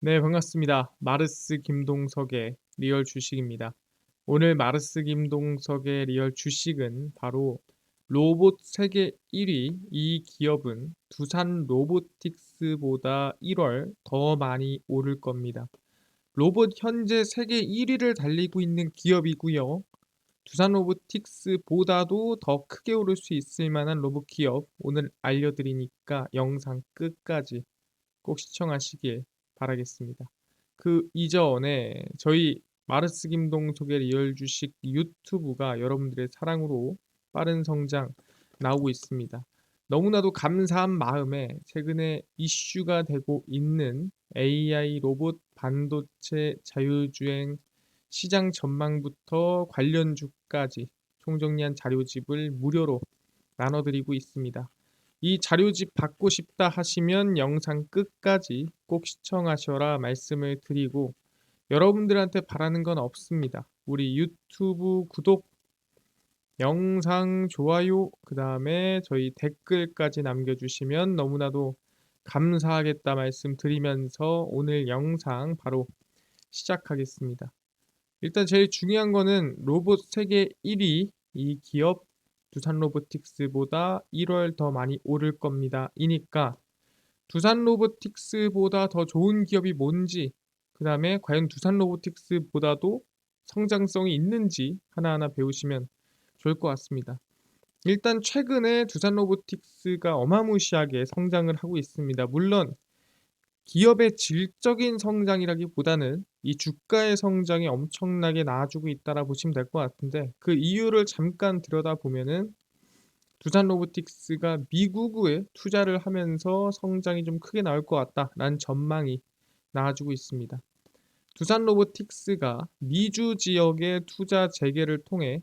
네, 반갑습니다. 마르스 김동석의 리얼 주식입니다. 오늘 마르스 김동석의 리얼 주식은 바로 로봇 세계 1위 이 기업은 두산 로보틱스보다 1월 더 많이 오를 겁니다. 로봇 현재 세계 1위를 달리고 있는 기업이고요. 두산 로보틱스보다도 더 크게 오를 수 있을 만한 로봇 기업 오늘 알려드리니까 영상 끝까지 꼭 시청하시길 바라겠습니다. 그 이전에 저희 마르스 김동석의 리얼 주식 유튜브가 여러분들의 사랑으로 빠른 성장 나오고 있습니다. 너무나도 감사한 마음에 최근에 이슈가 되고 있는 AI 로봇 반도체 자율주행 시장 전망부터 관련주까지 총정리한 자료집을 무료로 나눠드리고 있습니다. 이 자료집 받고 싶다 하시면 영상 끝까지 꼭 시청하셔라 말씀을 드리고 여러분들한테 바라는 건 없습니다. 우리 유튜브 구독, 영상 좋아요, 그 다음에 저희 댓글까지 남겨주시면 너무나도 감사하겠다 말씀드리면서 오늘 영상 바로 시작하겠습니다. 일단 제일 중요한 거는 로봇 세계 1위 이 기업 두산 로보틱스보다 1월 더 많이 오를 겁니다. 이니까 두산 로보틱스보다 더 좋은 기업이 뭔지, 그 다음에 과연 두산 로보틱스보다도 성장성이 있는지 하나하나 배우시면 좋을 것 같습니다. 일단 최근에 두산 로보틱스가 어마무시하게 성장을 하고 있습니다. 물론 기업의 질적인 성장이라기보다는 이 주가의 성장이 엄청나게 나아지고 있다라 보시면 될 것 같은데 그 이유를 잠깐 들여다보면은 두산 로보틱스가 미국에 투자를 하면서 성장이 좀 크게 나올 것 같다라는 전망이 나와주고 있습니다. 두산 로보틱스가 미주 지역의 투자 재개를 통해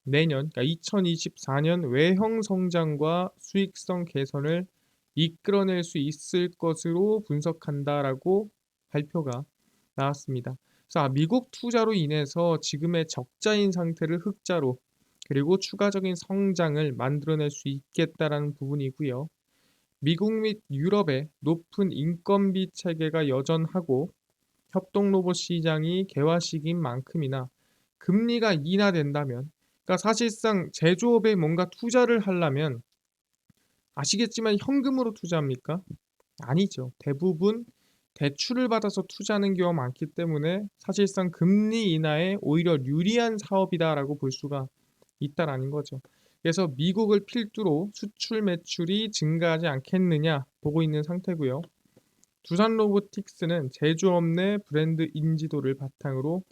내년, 그러니까 2024년 외형 성장과 수익성 개선을 이끌어낼 수 있을 것으로 분석한다라고 발표가 나왔습니다. 그래서 미국 투자로 인해서 지금의 적자인 상태를 흑자로 그리고 추가적인 성장을 만들어낼 수 있겠다라는 부분이고요. 미국 및 유럽의 높은 인건비 체계가 여전하고 협동 로봇 시장이 개화 시기인 만큼이나 금리가 인하된다면 그러니까 사실상 제조업에 뭔가 투자를 하려면 아시겠지만 현금으로 투자합니까? 아니죠. 대부분 대출을 받아서 투자하는 경우가 많기 때문에 사실상 금리 인하에 오히려 유리한 사업이다라고 볼 수가 있다라는 거죠. 그래서 미국을 필두로 수출 매출이 증가하지 않겠느냐 보고 있는 상태고요. 두산 로보틱스는 제조업 내 브랜드 인지도를 바탕으로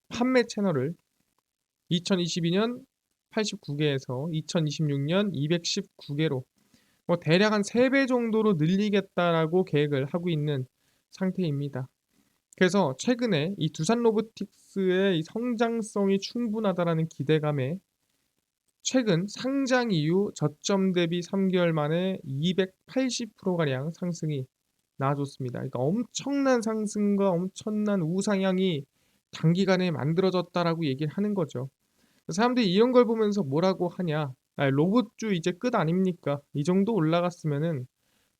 판매 채널을 2022년 89개에서 2026년 219개로 대략 한 3배 정도로 늘리겠다라고 계획을 하고 있는 상태입니다. 그래서 최근에 이 두산 로보틱스의 이 성장성이 충분하다라는 기대감에 최근 상장 이후 저점 대비 3개월 만에 280%가량 상승이 나와줬습니다. 그러니까 엄청난 상승과 엄청난 우상향이 단기간에 만들어졌다라고 얘기를 하는 거죠. 사람들이 이런 걸 보면서 뭐라고 하냐? 아, 로봇주 이제 끝 아닙니까? 이 정도 올라갔으면은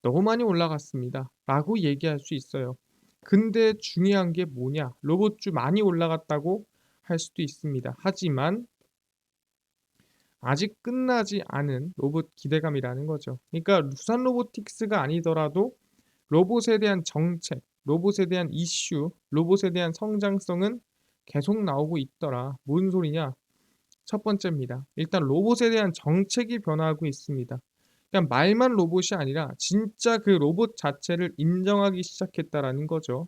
너무 많이 올라갔습니다. 라고 얘기할 수 있어요. 근데 중요한 게 뭐냐? 로봇주 많이 올라갔다고 할 수도 있습니다. 하지만 아직 끝나지 않은 로봇 기대감이라는 거죠. 그러니까 두산 로보틱스가 아니더라도 로봇에 대한 정책, 로봇에 대한 이슈, 로봇에 대한 성장성은 계속 나오고 있더라. 뭔 소리냐? 첫 번째입니다. 일단 로봇에 대한 정책이 변화하고 있습니다. 그냥 말만 로봇이 아니라 진짜 그 로봇 자체를 인정하기 시작했다라는 거죠.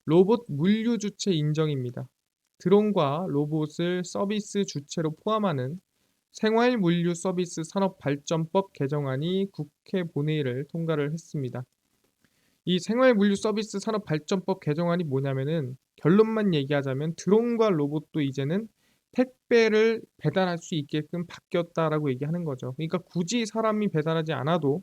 로봇 물류 주체 인정입니다. 드론과 로봇을 서비스 주체로 포함하는 생활 물류 서비스 산업 발전법 개정안이 국회 본회의를 통과를 했습니다. 이 생활 물류 서비스 산업 발전법 개정안이 뭐냐면은 결론만 얘기하자면 드론과 로봇도 이제는 택배를 배달할 수 있게끔 바뀌었다라고 얘기하는 거죠. 그러니까 굳이 사람이 배달하지 않아도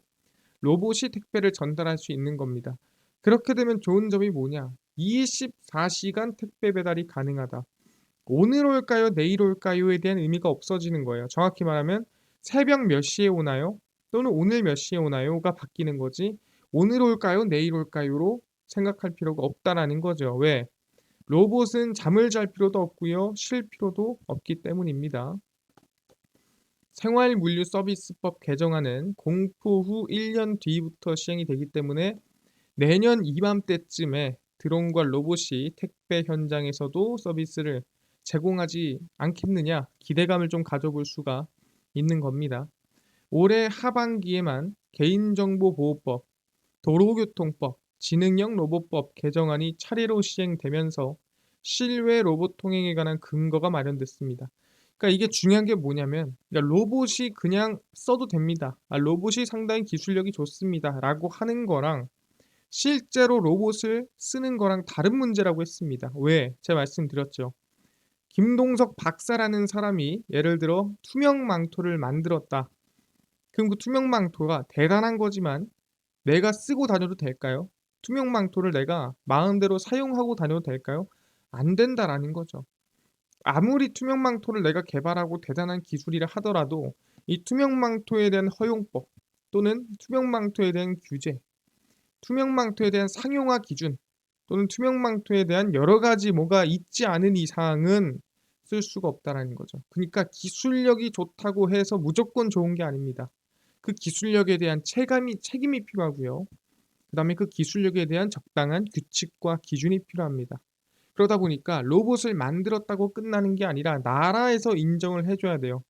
로봇이 택배를 전달할 수 있는 겁니다. 그렇게 되면 좋은 점이 뭐냐? 24시간 택배 배달이 가능하다. 오늘 올까요? 내일 올까요?에 대한 의미가 없어지는 거예요. 정확히 말하면 새벽 몇 시에 오나요? 또는 오늘 몇 시에 오나요?가 바뀌는 거지. 오늘 올까요? 내일 올까요?로 생각할 필요가 없다라는 거죠. 왜? 로봇은 잠을 잘 필요도 없고요. 쉴 필요도 없기 때문입니다. 생활물류서비스법 개정안은 공포 후 1년 뒤부터 시행이 되기 때문에 내년 이맘때쯤에 드론과 로봇이 택배 현장에서도 서비스를 제공하지 않겠느냐 기대감을 좀 가져볼 수가 있는 겁니다. 올해 하반기에만 개인정보보호법, 도로교통법, 지능형 로봇법 개정안이 차례로 시행되면서 실외 로봇 통행에 관한 근거가 마련됐습니다. 그러니까 이게 중요한 게 뭐냐면 그러니까 로봇이 그냥 써도 됩니다. 로봇이 상당히 기술력이 좋습니다. 라고 하는 거랑 실제로 로봇을 쓰는 거랑 다른 문제라고 했습니다. 왜? 제가 말씀드렸죠. 김동석 박사라는 사람이 예를 들어 투명 망토를 만들었다. 그럼 그 투명 망토가 대단한 거지만 내가 쓰고 다녀도 될까요? 투명 망토를 내가 마음대로 사용하고 다녀도 될까요? 안 된다라는 거죠. 아무리 투명 망토를 내가 개발하고 대단한 기술이라 하더라도 이 투명 망토에 대한 허용법 또는 투명 망토에 대한 규제, 투명 망토에 대한 상용화 기준 또는 투명 망토에 대한 여러 가지 뭐가 있지 않은 이상은 쓸 수가 없다라는 거죠. 그러니까 기술력이 좋다고 해서 무조건 좋은 게 아닙니다. 그 기술력에 대한 책임이 필요하고요. 그다음에 그 기술력에 대한 적당한 규칙과 기준이 필요합니다. 그러다 보니까 로봇을 만들었다고 끝나는 게 아니라 나라에서 인정을 해줘야 돼요.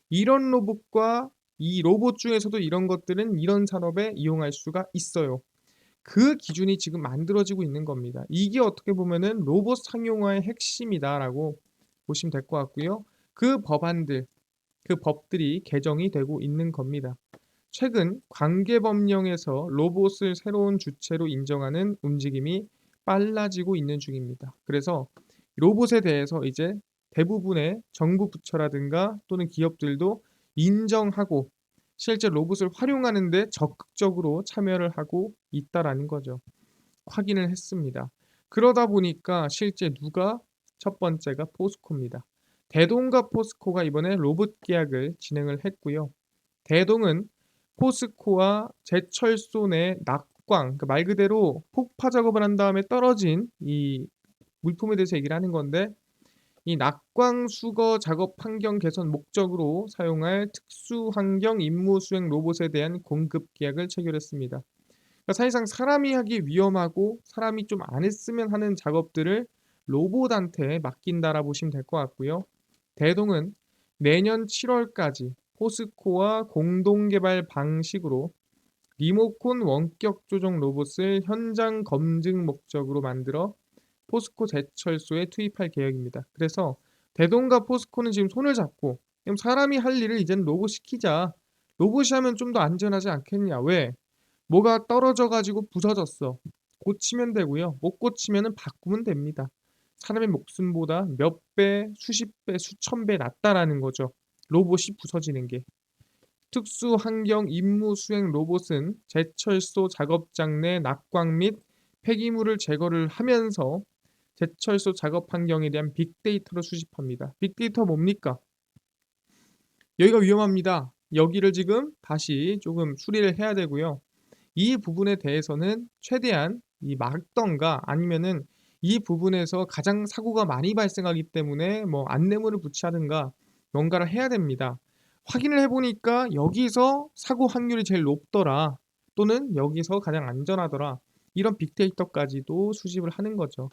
이런 로봇과 이 로봇 중에서도 이런 것들은 이런 산업에 이용할 수가 있어요. 그 기준이 지금 만들어지고 있는 겁니다. 이게 어떻게 보면은 로봇 상용화의 핵심이다라고 보시면 될 것 같고요. 그 법안들, 그 법들이 개정이 되고 있는 겁니다. 최근 관계법령에서 로봇을 새로운 주체로 인정하는 움직임이 빨라지고 있는 중입니다. 그래서 로봇에 대해서 이제 대부분의 정부 부처라든가 또는 기업들도 인정하고 실제 로봇을 활용하는 데 적극적으로 참여를 하고 있다라는 거죠. 확인을 했습니다. 그러다 보니까 실제 누가 첫 번째가 포스코입니다. 대동과 포스코가 이번에 로봇 계약을 진행을 했고요. 대동은 포스코와 제철소 내 낙광, 그러니까 말 그대로 폭파 작업을 한 다음에 떨어진 이 물품에 대해서 얘기를 하는 건데 이 낙광 수거 작업 환경 개선 목적으로 사용할 특수 환경 임무 수행 로봇에 대한 공급 계약을 체결했습니다. 그러니까 사실상 사람이 하기 위험하고 사람이 좀 안 했으면 하는 작업들을 로봇한테 맡긴다라 보시면 될 것 같고요. 대동은 내년 7월까지 포스코와 공동 개발 방식으로 리모컨 원격 조정 로봇을 현장 검증 목적으로 만들어 포스코 제철소에 투입할 계획입니다. 그래서 대동과 포스코는 지금 손을 잡고 그럼 사람이 할 일을 이제는 로봇 시키자. 로봇이 하면 좀 더 안전하지 않겠냐? 왜? 뭐가 떨어져 가지고 부서졌어. 고치면 되고요. 못 고치면은 바꾸면 됩니다. 사람의 목숨보다 몇 배, 수십 배, 수천 배 낫다라는 거죠. 로봇이 부서지는 게. 특수 환경 임무 수행 로봇은 제철소 작업장 내 낙광 및 폐기물을 제거를 하면서 제철소 작업 환경에 대한 빅데이터를 수집합니다. 빅데이터 뭡니까? 여기가 위험합니다. 여기를 지금 다시 조금 수리를 해야 되고요. 이 부분에 대해서는 최대한 이 막던가 아니면은 이 부분에서 가장 사고가 많이 발생하기 때문에 뭐 안내문을 붙이든가 뭔가를 해야 됩니다. 확인을 해보니까 여기서 사고 확률이 제일 높더라. 또는 여기서 가장 안전하더라. 이런 빅데이터까지도 수집을 하는 거죠.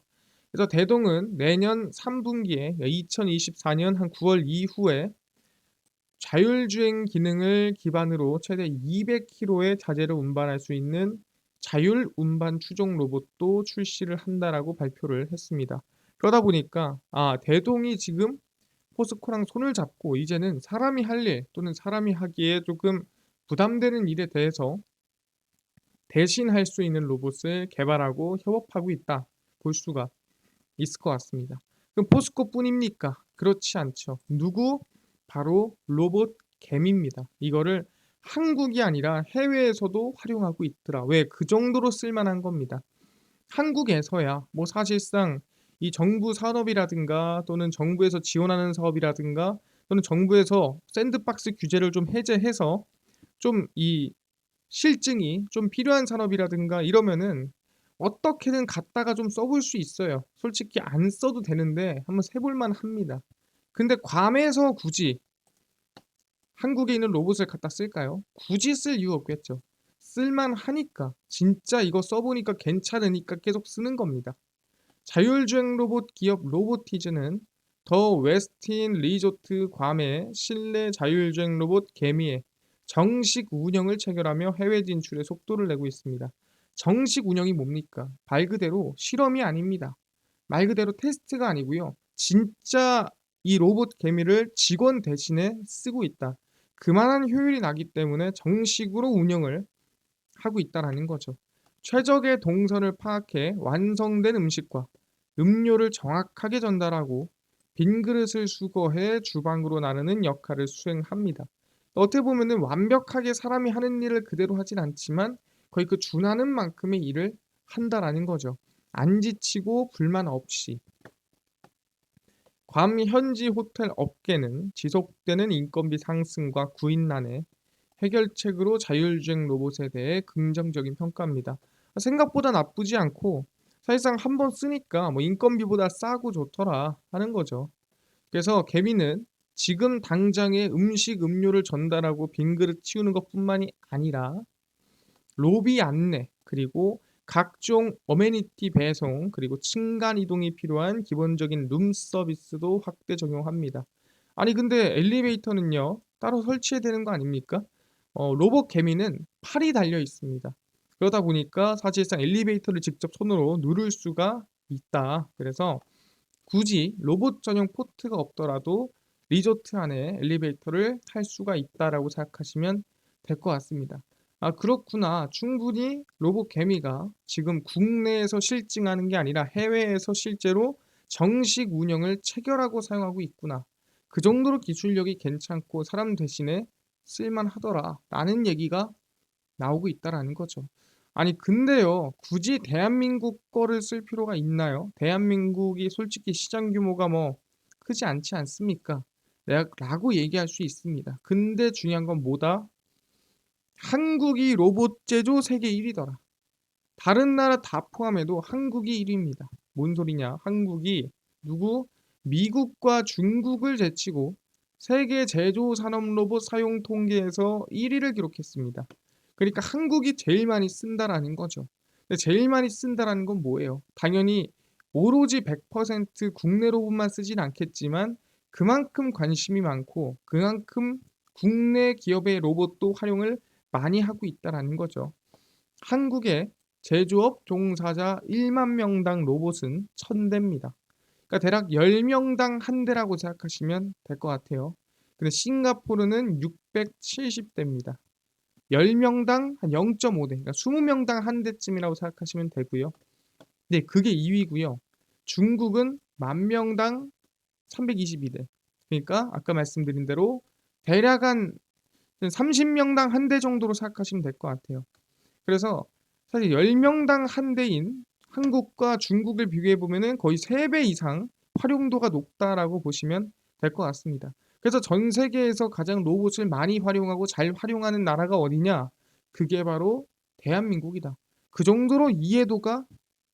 그래서 대동은 내년 3분기에 2024년 한 9월 이후에 자율주행 기능을 기반으로 최대 200km의 자재를 운반할 수 있는 자율 운반 추종 로봇도 출시를 한다라고 발표를 했습니다. 그러다 보니까 대동이 지금 포스코랑 손을 잡고 이제는 사람이 할 일 또는 사람이 하기에 조금 부담되는 일에 대해서 대신할 수 있는 로봇을 개발하고 협업하고 있다 볼 수가 있을 것 같습니다. 그럼 포스코뿐입니까? 그렇지 않죠. 누구? 바로 로봇 개미입니다. 이거를 한국이 아니라 해외에서도 활용하고 있더라. 왜? 그 정도로 쓸만한 겁니다. 한국에서야 뭐 사실상 이 정부 산업이라든가 또는 정부에서 지원하는 사업이라든가 또는 정부에서 샌드박스 규제를 좀 해제해서 좀 이 실증이 좀 필요한 산업이라든가 이러면은 어떻게든 갖다가 좀 써볼 수 있어요. 솔직히 안 써도 되는데 한번 세 볼 만합니다. 근데 괌에서 굳이 한국에 있는 로봇을 갖다 쓸까요? 굳이 쓸 이유 없겠죠. 쓸 만하니까 진짜 이거 써 보니까 괜찮으니까 계속 쓰는 겁니다. 자율주행 로봇 기업 로보티즈는 더 웨스틴 리조트 괌의 실내 자율주행 로봇 개미의 정식 운영을 체결하며 해외 진출에 속도를 내고 있습니다. 정식 운영이 뭡니까? 말 그대로 실험이 아닙니다. 말 그대로 테스트가 아니고요. 진짜 이 로봇 개미를 직원 대신에 쓰고 있다. 그만한 효율이 나기 때문에 정식으로 운영을 하고 있다라는 거죠. 최적의 동선을 파악해 완성된 음식과 음료를 정확하게 전달하고 빈 그릇을 수거해 주방으로 나르는 역할을 수행합니다. 어떻게 보면은 완벽하게 사람이 하는 일을 그대로 하진 않지만 거의 그 준하는 만큼의 일을 한다라는 거죠. 안 지치고 불만 없이. 괌 현지 호텔 업계는 지속되는 인건비 상승과 구인난의 해결책으로 자율주행 로봇에 대해 긍정적인 평가입니다. 생각보다 나쁘지 않고 사실상 한번 쓰니까 뭐 인건비보다 싸고 좋더라 하는 거죠. 그래서 개미는 지금 당장에 음식, 음료를 전달하고 빈 그릇 치우는 것뿐만이 아니라 로비 안내, 그리고 각종 어메니티 배송, 그리고 층간 이동이 필요한 기본적인 룸 서비스도 확대 적용합니다. 아니 근데 엘리베이터는요, 따로 설치해야 되는 거 아닙니까? 로봇 개미는 팔이 달려 있습니다. 그러다 보니까 사실상 엘리베이터를 직접 손으로 누를 수가 있다. 그래서 굳이 로봇 전용 포트가 없더라도 리조트 안에 엘리베이터를 탈 수가 있다라고 생각하시면 될 것 같습니다. 아, 그렇구나. 충분히 로봇 개미가 지금 국내에서 실증하는 게 아니라 해외에서 실제로 정식 운영을 체결하고 사용하고 있구나. 그 정도로 기술력이 괜찮고 사람 대신에 쓸만하더라. 라는 얘기가 나오고 있다라는 거죠. 아니 근데요, 굳이 대한민국 거를 쓸 필요가 있나요? 대한민국이 솔직히 시장 규모가 뭐 크지 않지 않습니까? 라고 얘기할 수 있습니다. 근데 중요한 건 뭐다? 한국이 로봇 제조 세계 1위더라. 다른 나라 다 포함해도 한국이 1위입니다. 뭔 소리냐? 한국이 누구? 미국과 중국을 제치고 세계 제조 산업 로봇 사용 통계에서 1위를 기록했습니다. 그러니까 한국이 제일 많이 쓴다라는 거죠. 근데 제일 많이 쓴다라는 건 뭐예요? 당연히 오로지 100% 국내 로봇만 쓰진 않겠지만 그만큼 관심이 많고 그만큼 국내 기업의 로봇도 활용을 많이 하고 있다라는 거죠. 한국의 제조업 종사자 1만 명당 로봇은 1000대입니다. 그러니까 대략 10명당 한 대라고 생각하시면 될 것 같아요. 근데 싱가포르는 670대입니다. 10명당 한 0.5대, 그러니까 20명당 한 대쯤이라고 생각하시면 되고요. 네, 그게 2위고요. 중국은 10,000명당 322대. 그러니까 아까 말씀드린 대로 대략 한 30명당 한 대 정도로 생각하시면 될 것 같아요. 그래서 사실 10명당 한 대인 한국과 중국을 비교해 보면은 거의 3배 이상 활용도가 높다라고 보시면 될 것 같습니다. 그래서 전 세계에서 가장 로봇을 많이 활용하고 잘 활용하는 나라가 어디냐? 그게 바로 대한민국이다. 그 정도로 이해도가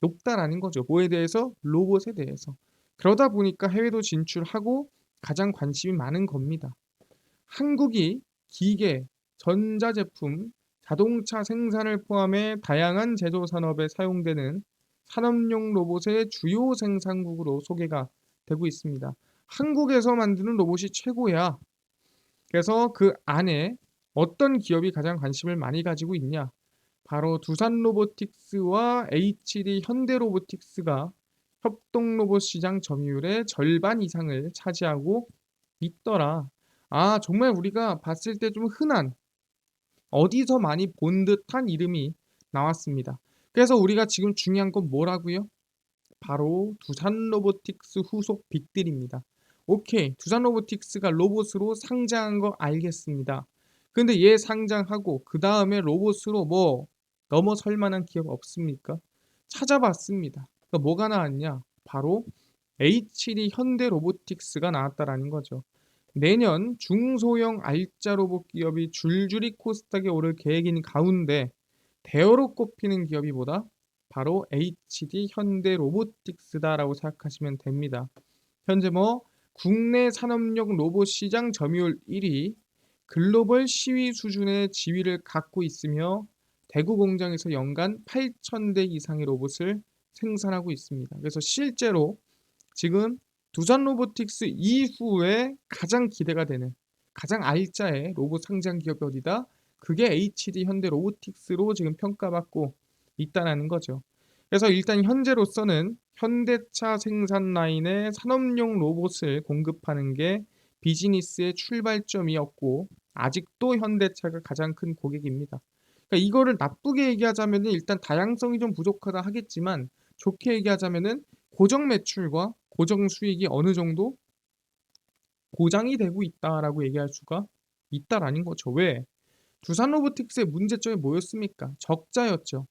높다라는 거죠. 뭐에 대해서? 로봇에 대해서. 그러다 보니까 해외도 진출하고 가장 관심이 많은 겁니다. 한국이 기계, 전자제품, 자동차 생산을 포함해 다양한 제조 산업에 사용되는 산업용 로봇의 주요 생산국으로 소개가 되고 있습니다. 한국에서 만드는 로봇이 최고야. 그래서 그 안에 어떤 기업이 가장 관심을 많이 가지고 있냐? 바로 두산 로보틱스와 HD 현대 로보틱스가 협동 로봇 시장 점유율의 절반 이상을 차지하고 있더라. 아, 정말 우리가 봤을 때 좀 흔한, 어디서 많이 본 듯한 이름이 나왔습니다. 그래서 우리가 지금 중요한 건 뭐라고요? 바로 두산 로보틱스 후속 빅딜입니다. 오케이, 두산 로보틱스가 로봇으로 상장한 거 알겠습니다. 근데 얘 상장하고 그 다음에 로봇으로 뭐 넘어설 만한 기업 없습니까? 찾아봤습니다. 그러니까 뭐가 나왔냐? 바로 H.D 현대 로보틱스가 나왔다라는 거죠. 내년 중소형 알짜 로봇 기업이 줄줄이 코스닥에 오를 계획인 가운데 대어로 꼽히는 기업이 뭐다? 바로 HD 현대로보틱스다라고 생각하시면 됩니다. 현재 국내 산업용 로봇 시장 점유율 1위, 글로벌 시위 수준의 지위를 갖고 있으며 대구 공장에서 연간 8,000대 이상의 로봇을 생산하고 있습니다. 그래서 실제로 지금 두산 로보틱스 이후에 가장 기대가 되는 가장 알짜의 로봇 상장 기업이 어디다? 그게 HD 현대 로보틱스로 지금 평가받고 있다는 거죠. 그래서 일단 현재로서는 현대차 생산 라인에 산업용 로봇을 공급하는 게 비즈니스의 출발점이었고 아직도 현대차가 가장 큰 고객입니다. 그러니까 이거를 나쁘게 얘기하자면 일단 다양성이 좀 부족하다 하겠지만 좋게 얘기하자면은 고정 매출과 고정 수익이 어느 정도 보장이 되고 있다라고 얘기할 수가 있다라는 거죠. 왜? 두산 로보틱스의 문제점이 뭐였습니까? 적자였죠.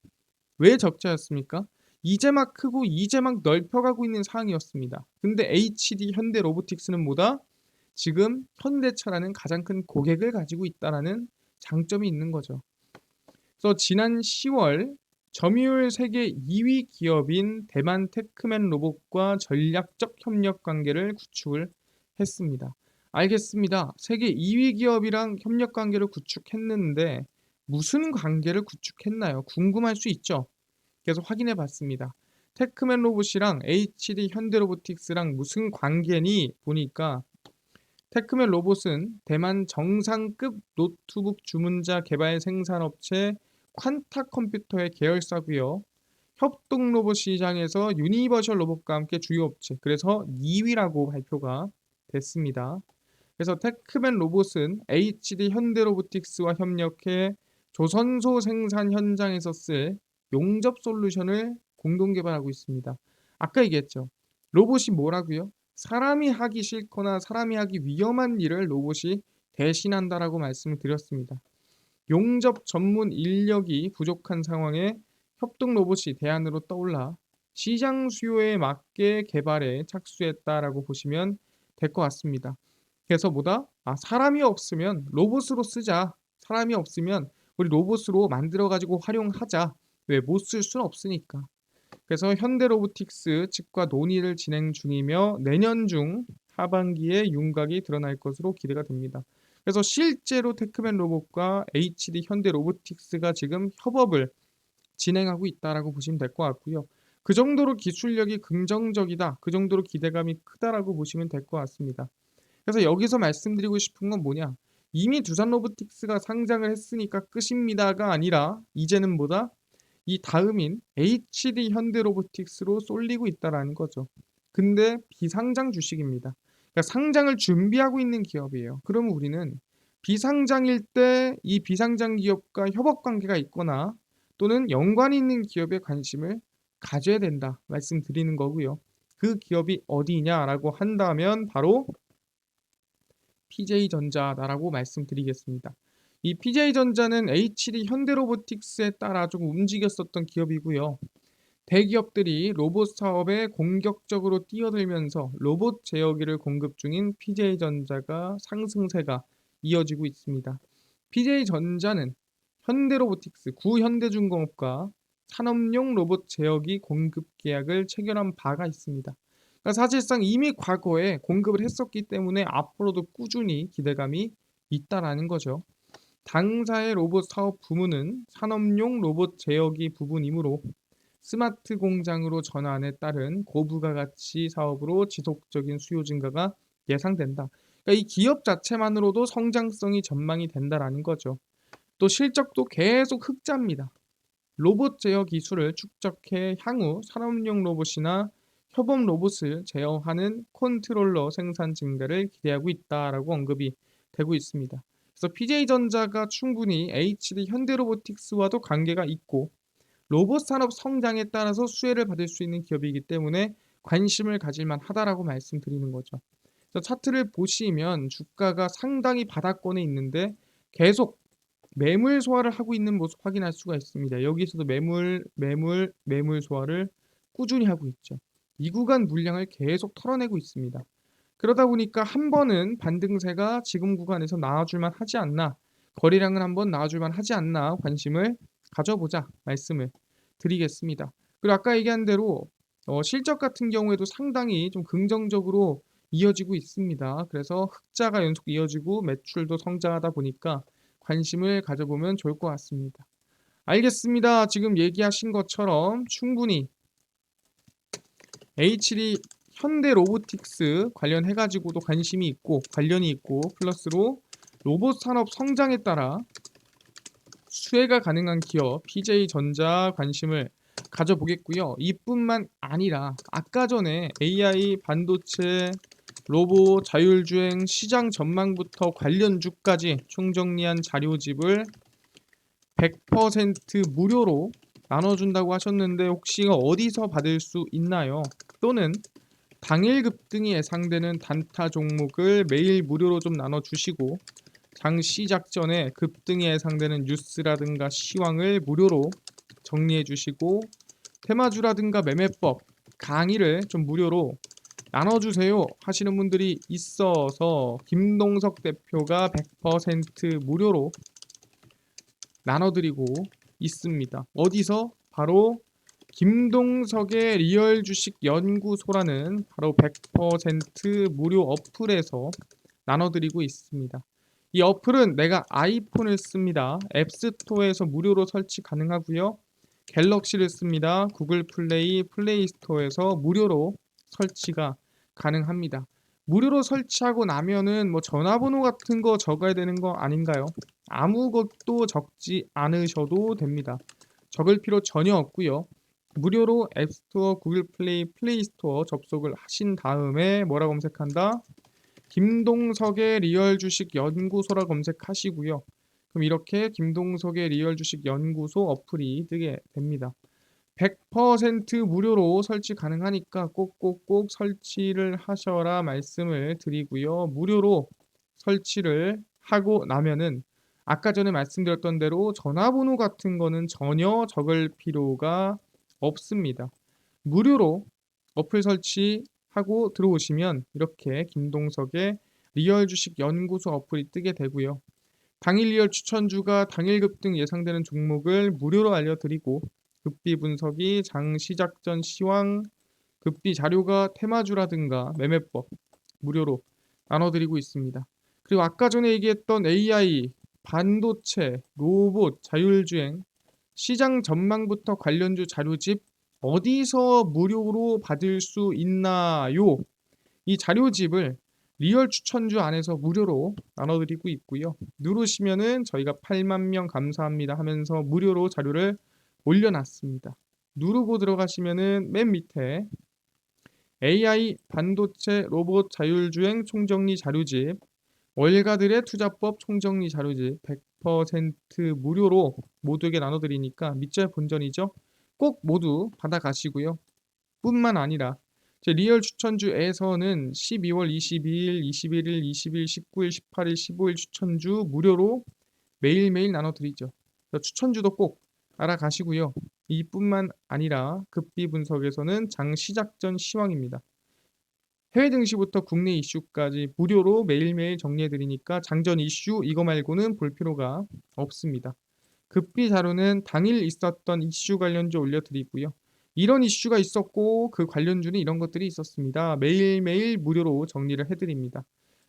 왜 적자였습니까? 이제 막 크고 이제 막 넓혀가고 있는 상황이었습니다. 근데 HD 현대 로보틱스는 뭐다? 지금 현대차라는 가장 큰 고객을 가지고 있다라는 장점이 있는 거죠. 그래서 지난 10월 점유율 세계 2위 기업인 대만 테크맨 로봇과 전략적 협력 관계를 구축을 했습니다. 알겠습니다. 세계 2위 기업이랑 협력 관계를 구축했는데 무슨 관계를 구축했나요? 궁금할 수 있죠. 그래서 확인해 봤습니다. 테크맨 로봇이랑 HD 현대로보틱스랑 무슨 관계니 보니까 테크맨 로봇은 대만 정상급 노트북 주문자 개발 생산업체 퀀타 컴퓨터의 계열사고요. 협동 로봇 시장에서 유니버셜 로봇과 함께 주요 업체, 그래서 2위라고 발표가 됐습니다. 그래서 테크맨 로봇은 HD 현대로보틱스와 협력해 조선소 생산 현장에서 쓸 용접 솔루션을 공동 개발하고 있습니다. 아까 얘기했죠. 로봇이 뭐라고요? 사람이 하기 싫거나 사람이 하기 위험한 일을 로봇이 대신한다라고 말씀을 드렸습니다. 용접 전문 인력이 부족한 상황에 협동 로봇이 대안으로 떠올라 시장 수요에 맞게 개발에 착수했다라고 보시면 될 것 같습니다. 그래서 뭐다? 사람이 없으면 로봇으로 쓰자. 사람이 없으면 우리 로봇으로 만들어 가지고 활용하자. 왜 못 쓸 수는 없으니까. 그래서 현대로보틱스 측과 논의를 진행 중이며 내년 중 하반기에 윤곽이 드러날 것으로 기대가 됩니다. 그래서 실제로 테크맨 로봇과 HD 현대로보틱스가 지금 협업을 진행하고 있다라고 보시면 될 것 같고요. 그 정도로 기술력이 긍정적이다. 그 정도로 기대감이 크다라고 보시면 될 것 같습니다. 그래서 여기서 말씀드리고 싶은 건 뭐냐? 이미 두산 로보틱스가 상장을 했으니까 끝입니다가 아니라 이제는 뭐다? 이 다음인 HD 현대로보틱스로 쏠리고 있다라는 거죠. 근데 비상장 주식입니다. 그러니까 상장을 준비하고 있는 기업이에요. 그러면 우리는 비상장일 때 이 비상장 기업과 협업 관계가 있거나 또는 연관이 있는 기업에 관심을 가져야 된다 말씀드리는 거고요. 그 기업이 어디냐라고 한다면 바로 PJ전자다라고 말씀드리겠습니다. 이 PJ전자는 HD 현대로보틱스에 따라 좀 움직였었던 기업이고요. 대기업들이 로봇 사업에 공격적으로 뛰어들면서 로봇 제어기를 공급 중인 PJ전자가 상승세가 이어지고 있습니다. PJ전자는 현대로보틱스, 구현대중공업과 산업용 로봇 제어기 공급 계약을 체결한 바가 있습니다. 그러니까 사실상 이미 과거에 공급을 했었기 때문에 앞으로도 꾸준히 기대감이 있다라는 거죠. 당사의 로봇 사업 부문은 산업용 로봇 제어기 부분이므로 스마트 공장으로 전환에 따른 고부가 가치 사업으로 지속적인 수요 증가가 예상된다. 그러니까 이 기업 자체만으로도 성장성이 전망이 된다라는 거죠. 또 실적도 계속 흑자입니다. 로봇 제어 기술을 축적해 향후 산업용 로봇이나 협업 로봇을 제어하는 컨트롤러 생산 증가를 기대하고 있다라고 언급이 되고 있습니다. 그래서 PJ전자가 충분히 HD 현대로보틱스와도 관계가 있고 로봇 산업 성장에 따라서 수혜를 받을 수 있는 기업이기 때문에 관심을 가질 만하다라고 말씀드리는 거죠. 그래서 차트를 보시면 주가가 상당히 바닥권에 있는데 계속 매물 소화를 하고 있는 모습 확인할 수가 있습니다. 여기서도 매물 소화를 꾸준히 하고 있죠. 이 구간 물량을 계속 털어내고 있습니다. 그러다 보니까 한 번은 반등세가 지금 구간에서 나와줄만 하지 않나, 거래량은 한번 나와줄만 하지 않나 관심을 가져보자 말씀을 드리겠습니다. 그리고 아까 얘기한 대로 실적 같은 경우에도 상당히 좀 긍정적으로 이어지고 있습니다. 그래서 흑자가 연속 이어지고 매출도 성장하다 보니까 관심을 가져보면 좋을 것 같습니다. 알겠습니다. 지금 얘기하신 것처럼 충분히 H3 현대로보틱스 관련해 가지고도 관심이 있고 관련이 있고 플러스로 로봇 산업 성장에 따라 수혜가 가능한 기업 PJ전자 관심을 가져보겠고요. 이뿐만 아니라 아까 전에 AI, 반도체, 로봇, 자율주행 시장 전망부터 관련주까지 총정리한 자료집을 100% 무료로 나눠준다고 하셨는데 혹시 어디서 받을 수 있나요? 또는 당일 급등이 예상되는 단타 종목을 매일 무료로 좀 나눠주시고 장 시작 전에 급등이 예상되는 뉴스라든가 시황을 무료로 정리해 주시고 테마주라든가 매매법 강의를 좀 무료로 나눠주세요 하시는 분들이 있어서 김동석 대표가 100% 무료로 나눠드리고 있습니다. 어디서? 바로 김동석의 리얼 주식 연구소라는 바로 100% 무료 어플에서 나눠드리고 있습니다. 이 어플은 내가 아이폰을 씁니다. 앱스토어에서 무료로 설치 가능하고요. 갤럭시를 씁니다. 구글 플레이, 플레이 스토어에서 무료로 설치가 가능합니다. 무료로 설치하고 나면은 뭐 전화번호 같은 거 적어야 되는 거 아닌가요? 아무것도 적지 않으셔도 됩니다. 적을 필요 전혀 없고요. 무료로 앱스토어, 구글 플레이, 플레이 스토어 접속을 하신 다음에 뭐라 검색한다? 김동석의 리얼 주식 연구소라 검색하시고요. 그럼 이렇게 김동석의 리얼 주식 연구소 어플이 뜨게 됩니다. 100% 무료로 설치 가능하니까 꼭꼭꼭 설치를 하셔라 말씀을 드리고요. 무료로 설치를 하고 나면은 아까 전에 말씀드렸던 대로 전화번호 같은 거는 전혀 적을 필요가 없습니다. 무료로 어플 설치하고 들어오시면 이렇게 김동석의 리얼 주식 연구소 어플이 뜨게 되고요. 당일 리얼 추천주가 당일 급등 예상되는 종목을 무료로 알려드리고 급비 분석이 장 시작 전 시황, 급비 자료가 테마주라든가 매매법 무료로 나눠드리고 있습니다. 그리고 아까 전에 얘기했던 AI, 반도체, 로봇, 자율주행 시장 전망부터 관련주 자료집 어디서 무료로 받을 수 있나요? 이 자료집을 리얼 추천주 안에서 무료로 나눠드리고 있고요. 누르시면은 저희가 8만 명 감사합니다 하면서 무료로 자료를 올려놨습니다. 누르고 들어가시면은 맨 밑에 AI, 반도체, 로봇, 자율주행 총정리 자료집, 월가들의 투자법 총정리 자료집 100% 무료로 모두에게 나눠드리니까 밑절 본전이죠. 꼭 모두 받아가시고요. 뿐만 아니라 제 리얼 추천주에서는 12월 22일, 21일, 20일, 19일, 18일, 15일 추천주 무료로 매일매일 나눠드리죠. 추천주도 꼭 알아가시고요. 이뿐만 아니라 급비 분석에서는 장 시작 전 시황입니다. 해외 증시부터 국내 이슈까지 무료로 매일매일 정리해드리니까 장전 이슈 이거 말고는 볼 필요가 없습니다. 급비 자료는 당일 있었던 이슈 관련주 올려드리고요. 이런 이슈가 있었고 그 관련주는 이런 것들이 있었습니다. 매일매일 무료로 정리를 해드립니다.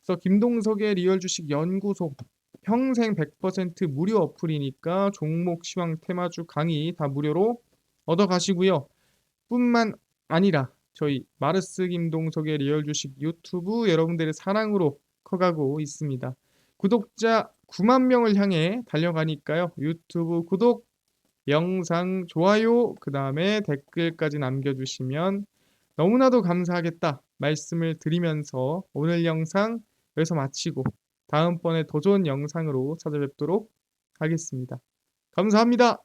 그래서 김동석의 리얼 주식 연구소 평생 100% 무료 어플이니까 종목 시황 테마주 강의 다 무료로 얻어가시고요. 뿐만 아니라 저희 마르스 김동석의 리얼 주식 유튜브 여러분들의 사랑으로 커가고 있습니다. 구독자 9만 명을 향해 달려가니까요. 유튜브 구독, 영상 좋아요, 그 다음에 댓글까지 남겨주시면 너무나도 감사하겠다 말씀을 드리면서 오늘 영상 여기서 마치고 다음번에 더 좋은 영상으로 찾아뵙도록 하겠습니다. 감사합니다.